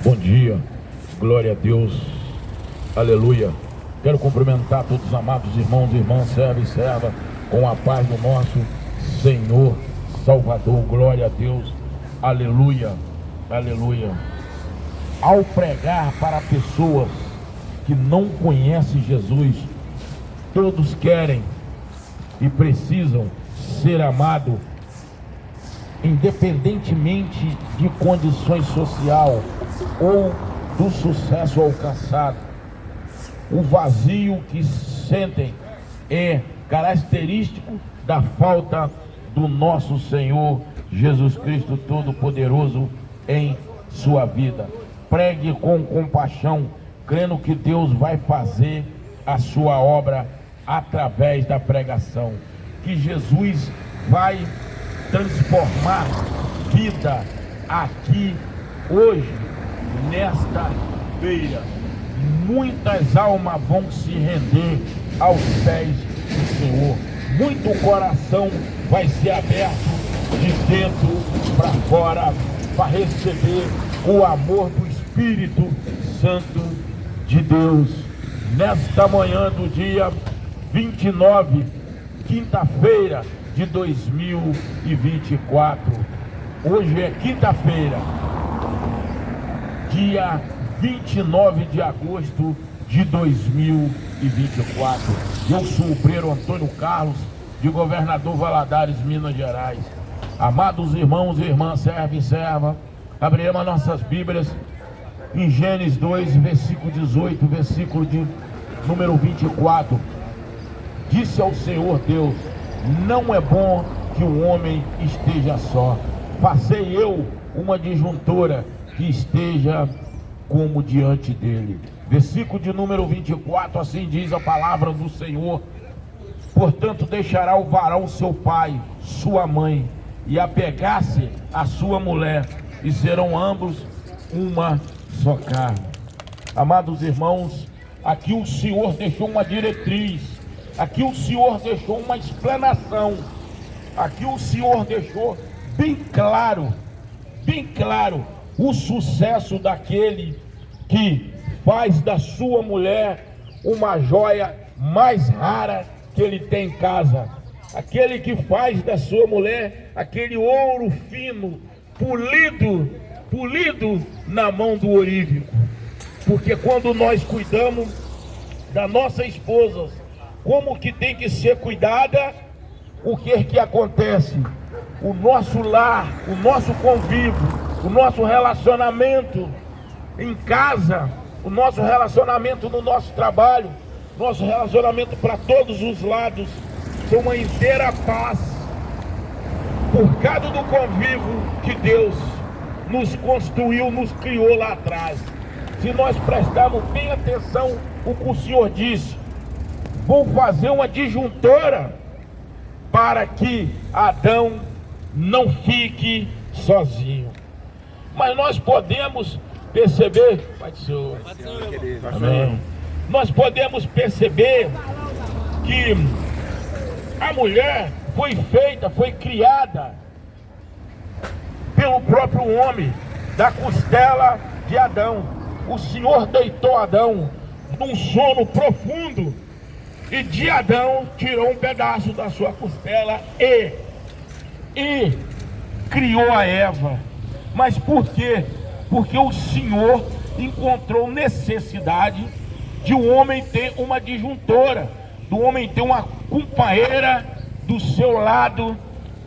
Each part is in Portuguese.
Bom dia, glória a Deus, aleluia. Quero cumprimentar todos os amados irmãos e irmãs, serva e serva, com a paz do nosso Senhor Salvador, glória a Deus, aleluia, aleluia. Ao pregar para pessoas que não conhecem Jesus, todos querem e precisam ser amados, independentemente de condições social ou do sucesso alcançado. O vazio que sentem é característico da falta do nosso Senhor Jesus Cristo Todo-Poderoso em sua vida. Pregue com compaixão, crendo que Deus vai fazer a sua obra através da pregação, que Jesus vai transformar vida aqui hoje, nesta feira. Muitas almas vão se render aos pés do Senhor. Muito coração vai ser aberto de dentro para fora para receber o amor do Espírito Santo de Deus. Nesta manhã do dia 29, quinta-feira de 2024. Hoje é quinta-feira, dia 29 de agosto de 2024. Eu sou o Preiro Antônio Carlos, de Governador Valadares, Minas Gerais. Amados irmãos e irmãs, serva e serva, abriremos as nossas Bíblias em Gênesis 2, versículo 18, versículo de número 24. Disse ao Senhor Deus: não é bom que o homem esteja só. Fazei eu uma disjuntora que esteja como diante dele. Versículo de número 24, assim diz a palavra do Senhor: portanto deixará o varão seu pai, sua mãe, e apegar-se à sua mulher, e serão ambos uma só carne. Amados irmãos, aqui o Senhor deixou uma diretriz, aqui o Senhor deixou uma explanação, aqui o Senhor deixou bem claro o sucesso daquele que faz da sua mulher uma joia mais rara que ele tem em casa, aquele que faz da sua mulher aquele ouro fino, polido na mão do orífico. Porque quando nós cuidamos da nossa esposa como que tem que ser cuidada, o que acontece? O nosso lar, o nosso convívio, o nosso relacionamento em casa, o nosso relacionamento no nosso trabalho, nosso relacionamento para todos os lados, são uma inteira paz, por causa do convívio que Deus nos construiu, nos criou lá atrás. Se nós prestarmos bem atenção o que o Senhor disse: vou fazer uma disjuntora para que Adão não fique sozinho. Mas nós podemos perceber, amém. Nós podemos perceber que a mulher foi criada pelo próprio homem, da costela de Adão. O Senhor deitou Adão num sono profundo, e de Adão tirou um pedaço da sua costela e criou a Eva. Mas por quê? Porque o Senhor encontrou necessidade de um homem ter uma disjuntora, do homem ter uma companheira do seu lado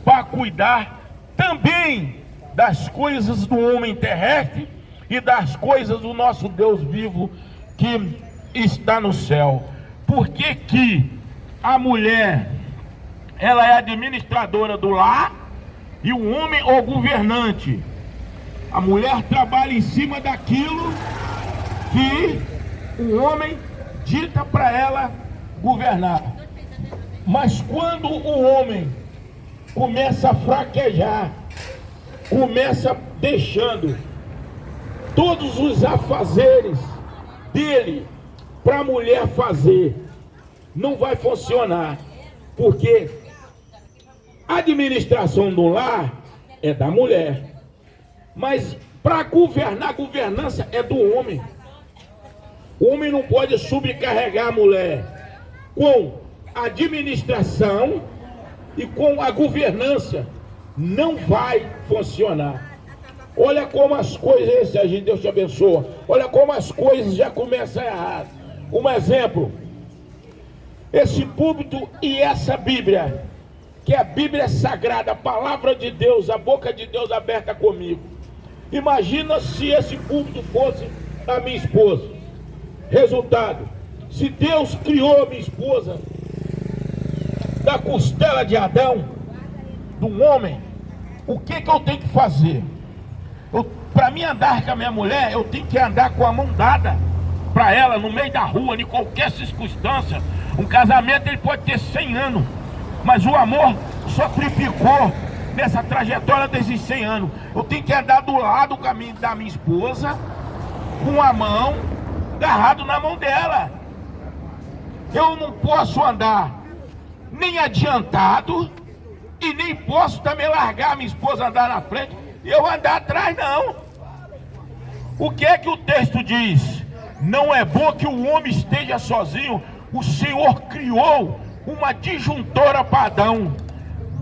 para cuidar também das coisas do homem terrestre e das coisas do nosso Deus vivo que está no céu. Por que que a mulher, ela é administradora do lar e o homem é o governante? A mulher trabalha em cima daquilo que o homem dita para ela governar. Mas quando o homem começa a fraquejar, começa deixando todos os afazeres dele para a mulher fazer, não vai funcionar, porque a administração do lar é da mulher, mas Para governar, a governança é do homem. O homem não pode sobrecarregar a mulher com a administração e com a governança. Não vai funcionar. Olha como as coisas, Deus te abençoa. Olha como as coisas já começam errar. Um exemplo, esse púlpito e essa Bíblia, que é a Bíblia sagrada, a palavra de Deus, a boca de Deus aberta comigo. Imagina se esse púlpito fosse a minha esposa. Resultado, se Deus criou a minha esposa da costela de Adão, do homem, o que eu tenho que fazer? Para mim andar com a minha mulher, eu tenho que andar com a mão dada para ela, no meio da rua, em qualquer circunstância. Um casamento ele pode ter 100 anos, mas o amor só triplicou nessa trajetória desses 100 anos. Eu tenho que andar do lado da minha esposa, com a mão agarrado na mão dela. Eu não posso andar nem adiantado e nem posso também largar a minha esposa andar na frente e eu andar atrás, não. O que é que o texto diz? Não é bom que o homem esteja sozinho. O Senhor criou uma disjuntora para Adão,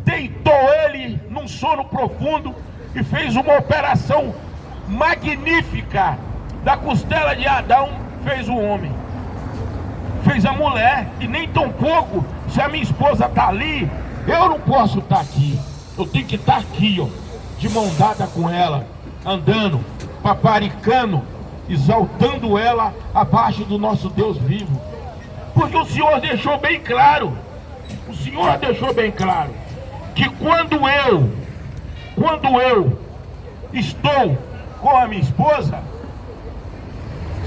deitou ele num sono profundo e fez uma operação magnífica. Da costela de Adão fez o homem, fez a mulher. E nem tão pouco, se a minha esposa está ali, eu não posso estar aqui. Eu tenho que estar aqui, ó, de mão dada com ela, andando, paparicando, exaltando ela abaixo do nosso Deus vivo. Porque o Senhor deixou bem claro, que quando eu estou com a minha esposa,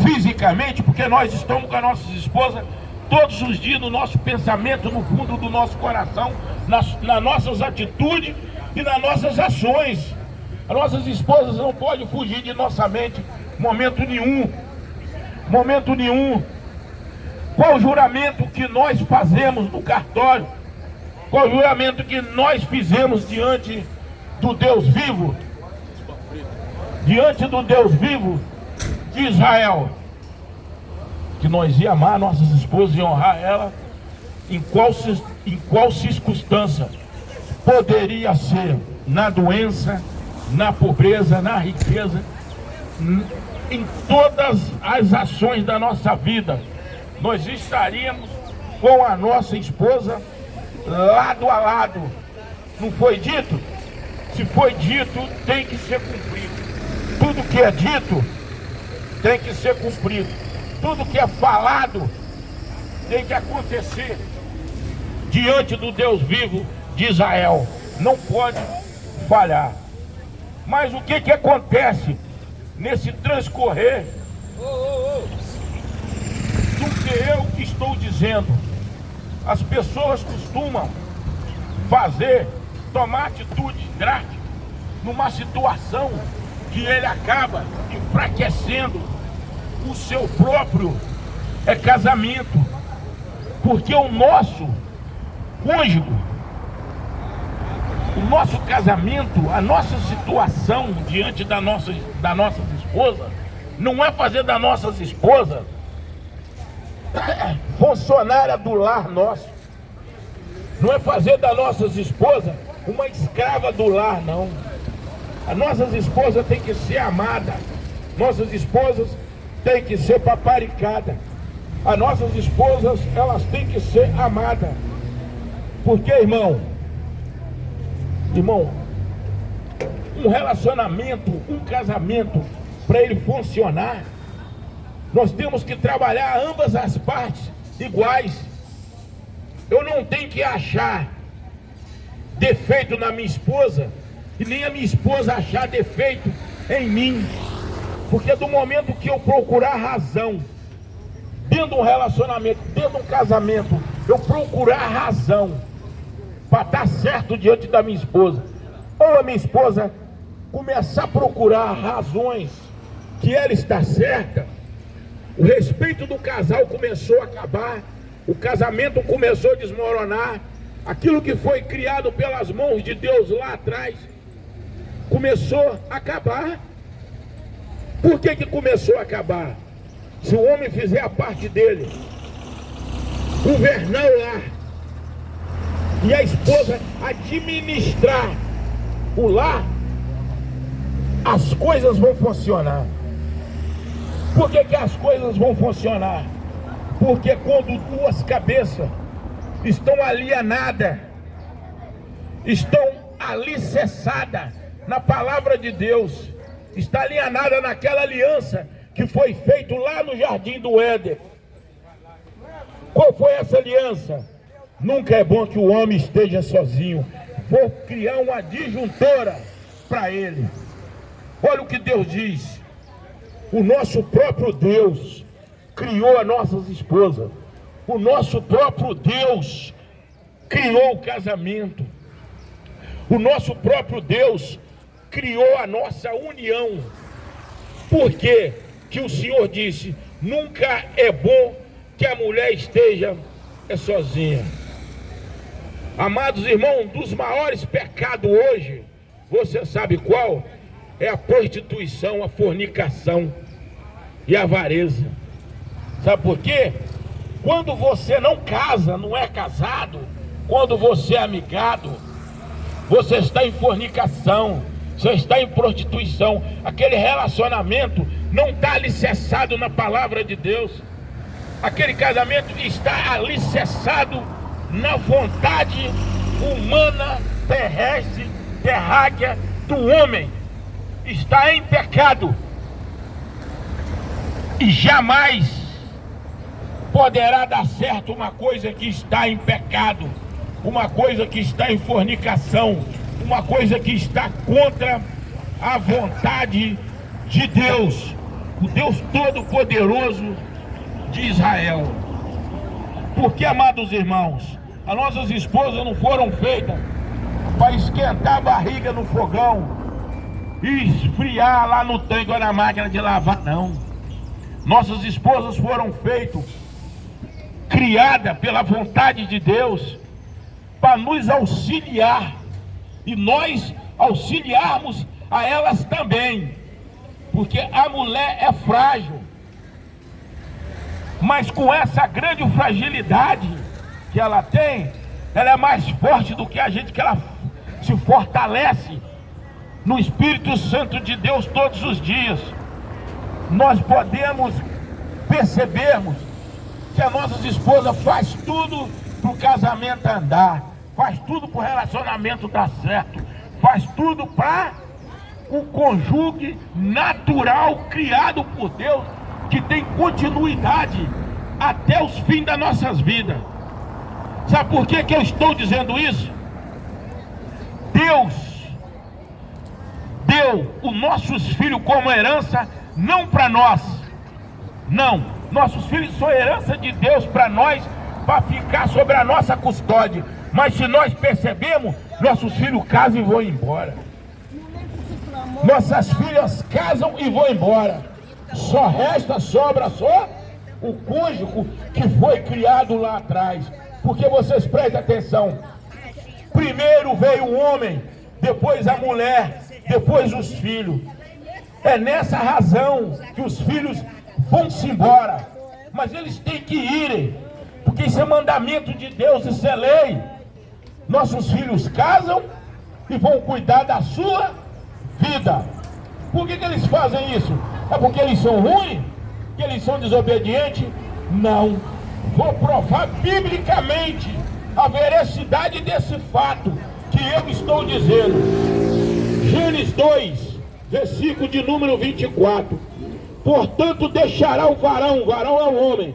fisicamente, porque nós estamos com as nossas esposas todos os dias no nosso pensamento, no fundo do nosso coração, nas nossas atitudes e nas nossas ações. As nossas esposas não podem fugir de nossa mente, momento nenhum. Qual o juramento que nós fazemos no cartório? Qual o juramento que nós fizemos diante do Deus vivo? Diante do Deus vivo de Israel, que nós ia amar nossas esposas e honrar ela em qual circunstância? Poderia ser na doença, na pobreza, na riqueza, em todas as ações da nossa vida. Nós estaríamos com a nossa esposa lado a lado. Não foi dito? Se foi dito, tem que ser cumprido. Tudo que é dito tem que ser cumprido. Tudo que é falado tem que acontecer diante do Deus vivo de Israel. Não pode falhar. Mas o que acontece nesse transcorrer do que eu estou dizendo? As pessoas costumam tomar atitude drástica numa situação que ele acaba enfraquecendo o seu próprio casamento, porque o nosso cônjuge, o nosso casamento, a nossa situação diante da nossas esposas, não é fazer das nossas esposas funcionária do lar nosso, não é fazer das nossas esposas uma escrava do lar, não. As nossas esposas têm que ser amadas, nossas esposas têm que ser paparicadas, as nossas esposas, elas têm que ser amadas. Porque, irmão, um relacionamento, um casamento, para ele funcionar, nós temos que trabalhar ambas as partes iguais. Eu não tenho que achar defeito na minha esposa e nem a minha esposa achar defeito em mim. Porque do momento que eu procurar razão dentro de um relacionamento, dentro de um casamento, eu procurar razão para estar certo diante da minha esposa, ou a minha esposa começar a procurar razões que ela está certa, o respeito do casal começou a acabar, o casamento começou a desmoronar, aquilo que foi criado pelas mãos de Deus lá atrás começou a acabar. Por que começou a acabar? Se o homem fizer a parte dele, governar o lar, e a esposa administrar o lar, as coisas vão funcionar. Por que as coisas vão funcionar? Porque quando duas cabeças estão alienadas, estão alicerçadas na palavra de Deus, está alienada naquela aliança que foi feita lá no Jardim do Éden. Qual foi essa aliança? Nunca é bom que o homem esteja sozinho. Vou criar uma disjuntora para ele. Olha o que Deus diz. O nosso próprio Deus criou as nossas esposas. O nosso próprio Deus criou o casamento. O nosso próprio Deus criou a nossa união. Por quê que o Senhor disse: nunca é bom que a mulher esteja sozinha? Amados irmãos, um dos maiores pecados hoje, você sabe qual? É a prostituição, a fornicação e a avareza. Sabe por quê? Quando você não casa, não é casado, quando você é amigado, você está em fornicação, você está em prostituição. Aquele relacionamento não está alicerçado na palavra de Deus. Aquele casamento está alicerçado na vontade humana, terrestre, terráquea do homem. Está em pecado e jamais poderá dar certo uma coisa que está em pecado, uma coisa que está em fornicação, uma coisa que está contra a vontade de Deus, o Deus Todo-Poderoso de Israel. Porque, amados irmãos, as nossas esposas não foram feitas para esquentar a barriga no fogão e esfriar lá no tanque ou na máquina de lavar, não. Nossas esposas foram feitas, criadas pela vontade de Deus, para nos auxiliar, e nós auxiliarmos a elas também, porque a mulher é frágil, mas com essa grande fragilidade que ela tem, ela é mais forte do que a gente, que ela se fortalece no Espírito Santo de Deus todos os dias. Nós podemos percebermos que as nossas esposas faz tudo para o casamento andar, faz tudo para o relacionamento dar certo, faz tudo para o cônjuge natural criado por Deus, que tem continuidade até os fins das nossas vidas. Sabe por que eu estou dizendo isso? Deus deu os nossos filhos como herança, não para nós, não, nossos filhos são herança de Deus para nós, para ficar sobre a nossa custódia. Mas se nós percebemos, nossos filhos casam e vão embora. Nossas filhas casam e vão embora. Sobra só o cônjuge que foi criado lá atrás. Porque vocês prestem atenção, primeiro veio o homem, depois a mulher, depois os filhos. É nessa razão que os filhos vão-se embora, mas eles têm que irem, porque isso é mandamento de Deus, isso é lei. Nossos filhos casam e vão cuidar da sua vida. Por que eles fazem isso? É porque eles são ruins? Que eles são desobedientes? Não. Vou provar biblicamente a veracidade desse fato que eu estou dizendo. Gênesis 2, versículo de número 24. Portanto deixará o varão é o homem,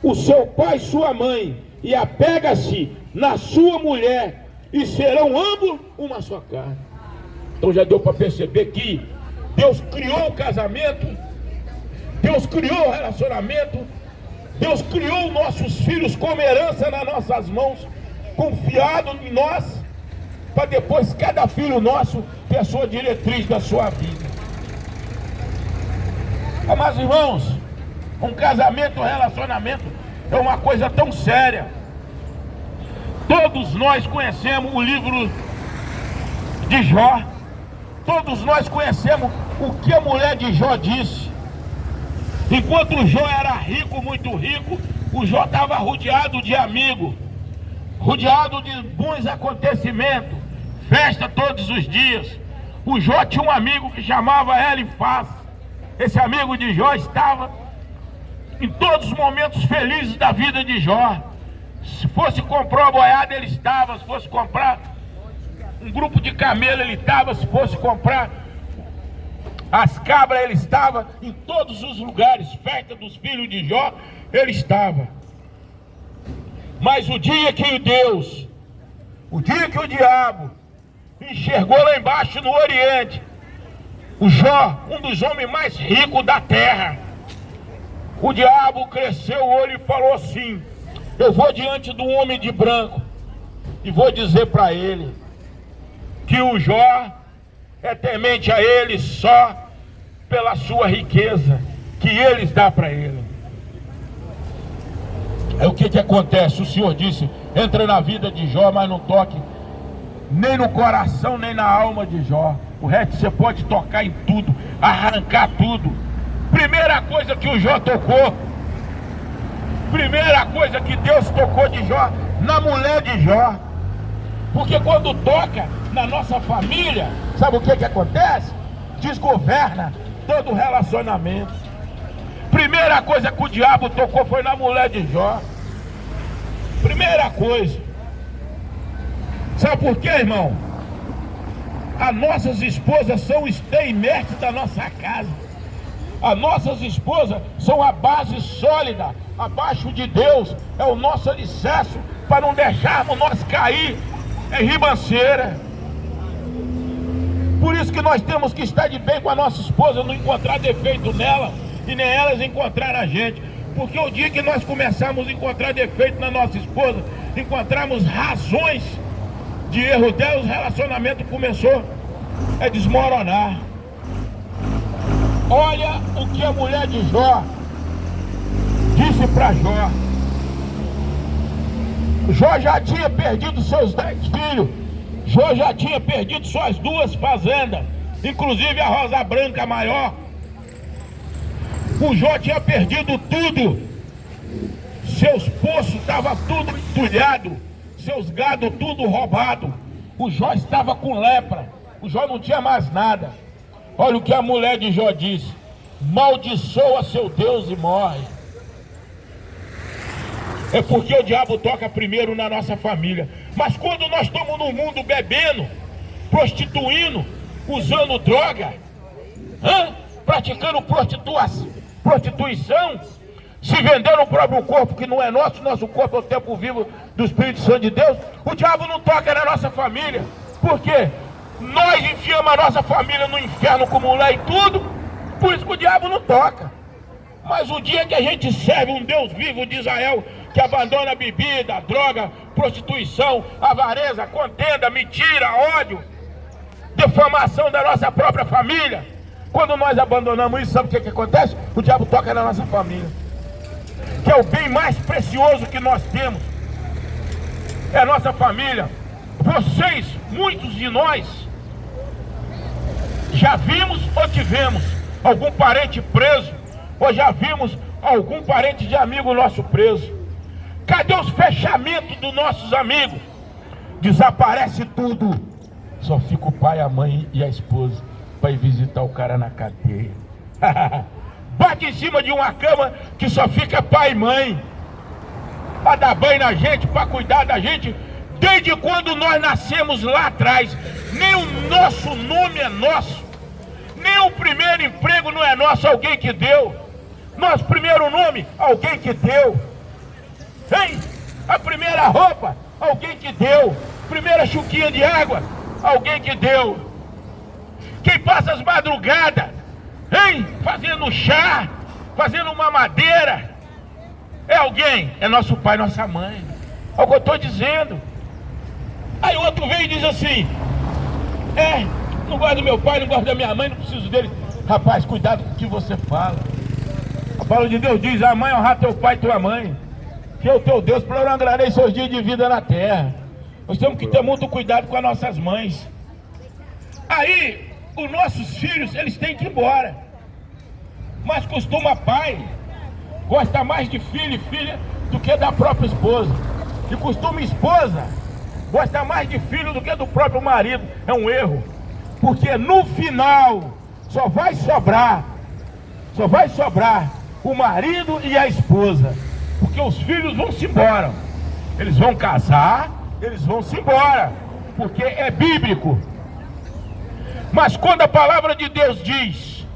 o seu pai e sua mãe, e apega-se na sua mulher, e serão ambos uma só carne. Então já deu para perceber que Deus criou o casamento, Deus criou o relacionamento, Deus criou nossos filhos como herança nas nossas mãos, confiado em nós, para depois cada filho nosso ter a sua diretriz da sua vida. Mas irmãos, um casamento, um relacionamento é uma coisa tão séria. Todos nós conhecemos o livro de Jó, todos nós conhecemos o que a mulher de Jó disse. Enquanto Jó era rico, muito rico, o Jó estava rodeado de amigos, rodeado de bons acontecimentos, festa todos os dias. O Jó tinha um amigo que chamava Elifaz. Esse amigo de Jó estava em todos os momentos felizes da vida de Jó. Se fosse comprar uma boiada, ele estava. Se fosse comprar um grupo de camelo, ele estava. Se fosse comprar as cabras, ele estava. Em todos os lugares, festa dos filhos de Jó, ele estava. Mas o dia que o diabo enxergou lá embaixo no Oriente, o Jó, um dos homens mais ricos da terra, o diabo cresceu o olho e falou assim: eu vou diante do homem de branco e vou dizer para ele que o Jó é temente a ele só pela sua riqueza que eles dão para ele. Aí o que acontece? O Senhor disse: entra na vida de Jó, mas não toque nem no coração, nem na alma de Jó. O resto você pode tocar em tudo, arrancar tudo. Primeira coisa que o Jó tocou, primeira coisa que Deus tocou de Jó, na mulher de Jó. Porque quando toca na nossa família, sabe o que acontece? Desgoverna todo o relacionamento. Primeira coisa que o diabo tocou foi na mulher de Jó. Primeira coisa. Sabe por quê, irmão? As nossas esposas são o stay-merch da nossa casa. As nossas esposas são a base sólida, abaixo de Deus. É o nosso alicerce para não deixarmos nós cair em ribanceira. Por isso que nós temos que estar de bem com a nossa esposa, não encontrar defeito nela e nem elas encontrar a gente. Porque o dia que nós começarmos a encontrar defeito na nossa esposa, encontrarmos razões de erro dela, o relacionamento começou a desmoronar. Olha o que a mulher de Jó disse para Jó. Jó já tinha perdido seus 10 filhos. Jó já tinha perdido suas 2 fazendas, inclusive a Rosa Branca maior. O Jó tinha perdido tudo. Seus poços estavam tudo entulhados, seus gados tudo roubado. O Jó estava com lepra. O Jó não tinha mais nada. Olha o que a mulher de Jó disse: maldiçoa seu Deus e morre. É porque o diabo toca primeiro na nossa família. Mas quando nós estamos no mundo bebendo, prostituindo, usando droga, praticando prostituição, se vendendo o próprio corpo que não é nosso, nosso corpo é o tempo vivo do Espírito Santo de Deus, o diabo não toca na nossa família. Por quê? Nós enfiamos a nossa família no inferno com mulher e tudo, por isso que o diabo não toca. Mas o dia que a gente serve um Deus vivo de Israel, que abandona a bebida, droga, prostituição, avareza, contenda, mentira, ódio, defamação da nossa própria família, quando nós abandonamos isso, sabe o que acontece? O diabo toca na nossa família, que é o bem mais precioso que nós temos, é a nossa família. Vocês, muitos de nós, já vimos ou tivemos algum parente preso, ou já vimos algum parente de amigo nosso preso. Cadê os fechamentos dos nossos amigos? Desaparece tudo. Só fica o pai, a mãe e a esposa para ir visitar o cara na cadeia. Bate em cima de uma cama que só fica pai e mãe para dar banho na gente, para cuidar da gente. Desde quando nós nascemos lá atrás, nem o nosso nome é nosso, nem o primeiro emprego não é nosso, alguém que deu. Nosso primeiro nome, alguém que deu. Hein? A primeira roupa, alguém que deu. Primeira chuquinha de água, alguém que deu. Quem passa as madrugadas, hein? Fazendo chá, fazendo uma madeira, é alguém, é nosso pai, nossa mãe. É o que eu estou dizendo. Aí o outro vem e diz assim: não gosto do meu pai, não gosto da minha mãe, não preciso dele. Rapaz, cuidado com o que você fala. A palavra de Deus diz: a mãe honrar teu pai e tua mãe, que é o teu Deus prolongarei seus dias de vida na terra. Nós temos que ter muito cuidado com as nossas mães. Aí os nossos filhos, eles têm que ir embora. Mas costuma pai gosta mais de filho e filha do que da própria esposa. E costuma esposa gosta mais de filho do que do próprio marido. É um erro. Porque no final só vai sobrar o marido e a esposa. Porque os filhos vão se embora. Eles vão casar, eles vão se embora. Porque é bíblico. Mas quando a palavra de Deus diz,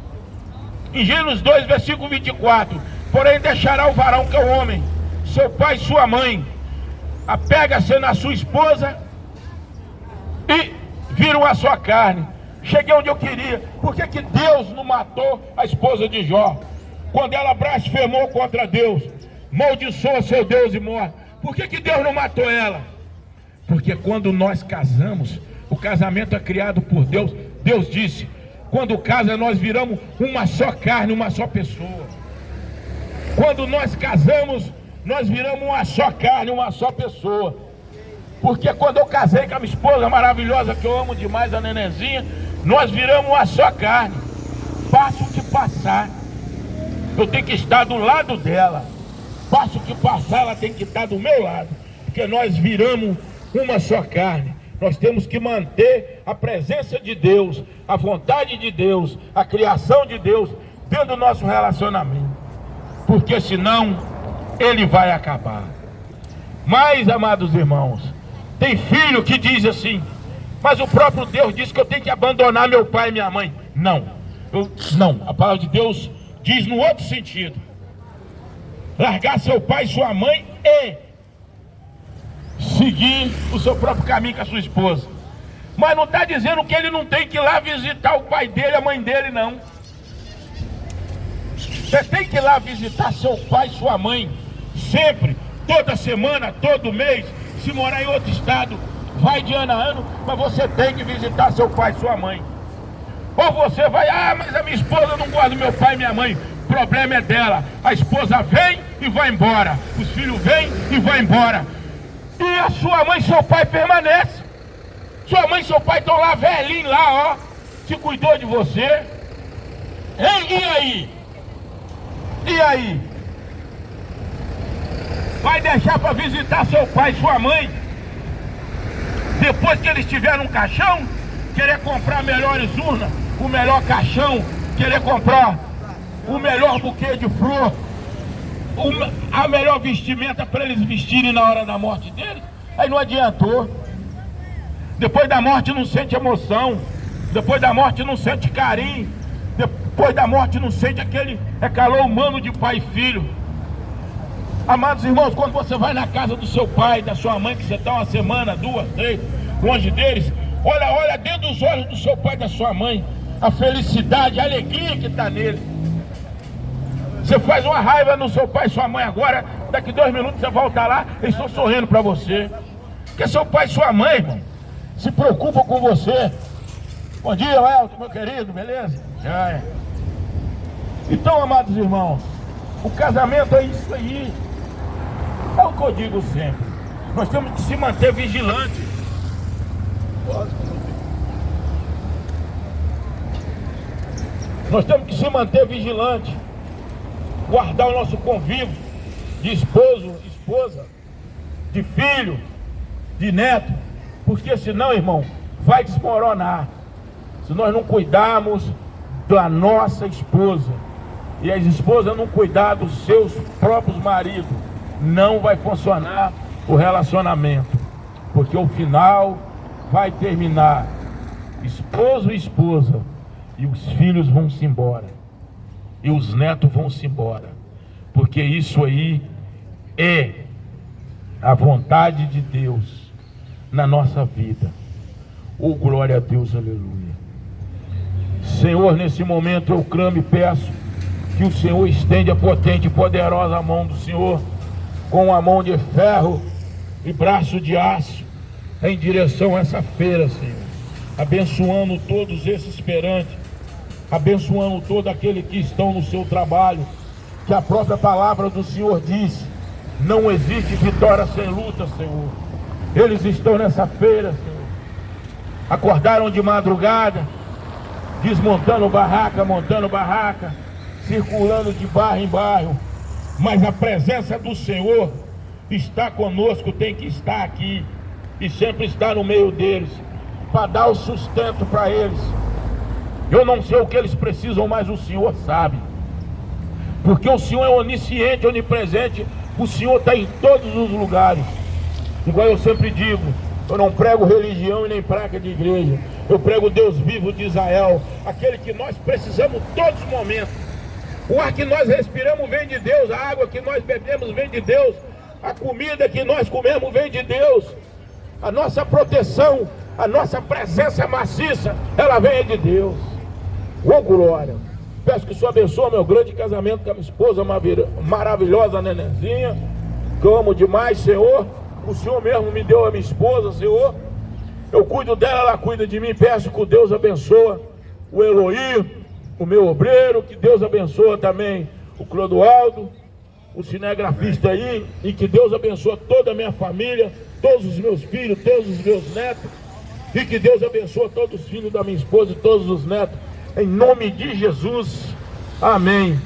em Gênesis 2, versículo 24, porém deixará o varão que é o homem, seu pai e sua mãe, apega-se na sua esposa e viram a sua carne. Cheguei onde eu queria. Por que Deus não matou a esposa de Jó? Quando ela blasfemou contra Deus, maldiçoou seu Deus e morre. Por que Deus não matou ela? Porque quando nós casamos, o casamento é criado por Deus. Deus disse, quando casa nós viramos uma só carne, uma só pessoa. Quando nós casamos, nós viramos uma só carne, uma só pessoa. Porque quando eu casei com a minha esposa maravilhosa, que eu amo demais, a Nenenzinha, nós viramos uma só carne. Passo que passar, eu tenho que estar do lado dela. Passo que passar, ela tem que estar do meu lado. Porque nós viramos uma só carne. Nós temos que manter a presença de Deus, a vontade de Deus, a criação de Deus dentro do nosso relacionamento. Porque senão ele vai acabar. Mas, amados irmãos, tem filho que diz assim, mas o próprio Deus diz que eu tenho que abandonar meu pai e minha mãe. Não, a palavra de Deus diz no outro sentido. Largar seu pai e sua mãe e seguir o seu próprio caminho com a sua esposa. Mas não está dizendo que ele não tem que ir lá visitar o pai dele, a mãe dele, não. Você tem que ir lá visitar seu pai e sua mãe, sempre, toda semana, todo mês. Se morar em outro estado, vai de ano a ano, mas você tem que visitar seu pai e sua mãe. Ou você vai, mas a minha esposa não gosta do meu pai e minha mãe. O problema é dela. A esposa vem e vai embora. Os filhos vêm e vão embora. E a sua mãe e seu pai permanecem. Sua mãe e seu pai estão lá, velhinho lá, ó, que cuidou de você. Hein? E aí? E aí? Vai deixar para visitar seu pai e sua mãe? Depois que eles tiveram um caixão, querer comprar melhores urnas, o melhor caixão, querer comprar o melhor buquê de flor, a melhor vestimenta para eles vestirem na hora da morte deles? Aí não adiantou. Depois da morte não sente emoção, depois da morte não sente carinho, depois da morte não sente aquele calor humano de pai e filho. Amados irmãos, quando você vai na casa do seu pai, da sua mãe, que você está uma semana, 2, 3, longe deles, olha dentro dos olhos do seu pai e da sua mãe, a felicidade, a alegria que está nele. Você faz uma raiva no seu pai e sua mãe agora, daqui 2 minutos você volta lá, eles estão sorrindo para você. Porque seu pai e sua mãe, irmão, se preocupam com você. Bom dia, Elton, meu querido, beleza? Já é. Então, amados irmãos, o casamento é isso aí. É o que eu digo sempre. Nós temos que se manter vigilantes. Nós temos que se manter vigilantes. Guardar o nosso convívio de esposo, esposa, de filho, de neto. Porque senão, irmão, vai desmoronar. Se nós não cuidarmos da nossa esposa e as esposas não cuidar dos seus próprios maridos, não vai funcionar o relacionamento. Porque o final vai terminar esposo e esposa, e os filhos vão se embora, e os netos vão se embora. Porque isso aí é a vontade de Deus na nossa vida. Oh, glória a Deus, aleluia. Senhor, nesse momento eu clamo e peço que o Senhor estende a potente e poderosa mão do Senhor, com a mão de ferro e braço de aço, em direção a essa feira, Senhor, abençoando todos esses esperantes, abençoando todo aquele que estão no seu trabalho, que a própria palavra do Senhor diz, não existe vitória sem luta, Senhor. Eles estão nessa feira, Senhor, acordaram de madrugada, desmontando barraca, montando barraca, circulando de bairro em bairro. Mas a presença do Senhor está conosco, tem que estar aqui e sempre estar no meio deles, para dar o sustento para eles. Eu não sei o que eles precisam, mas o Senhor sabe, porque o Senhor é onisciente, onipresente. O Senhor está em todos os lugares. Igual eu sempre digo, eu não prego religião e nem placa de igreja, eu prego o Deus vivo de Israel, aquele que nós precisamos todos os momentos. O ar que nós respiramos vem de Deus, a água que nós bebemos vem de Deus, a comida que nós comemos vem de Deus, a nossa proteção, a nossa presença maciça, ela vem de Deus. Ô glória! Peço que o Senhor abençoe meu grande casamento com a minha esposa maravilhosa, Nenenzinha, que eu amo demais, Senhor. O Senhor mesmo me deu a minha esposa, Senhor. Eu cuido dela, ela cuida de mim. Peço que Deus abençoe o Eloí, o meu obreiro, que Deus abençoe também o Clodoaldo, o cinegrafista aí, e que Deus abençoe toda a minha família, todos os meus filhos, todos os meus netos, e que Deus abençoe todos os filhos da minha esposa e todos os netos, em nome de Jesus, amém.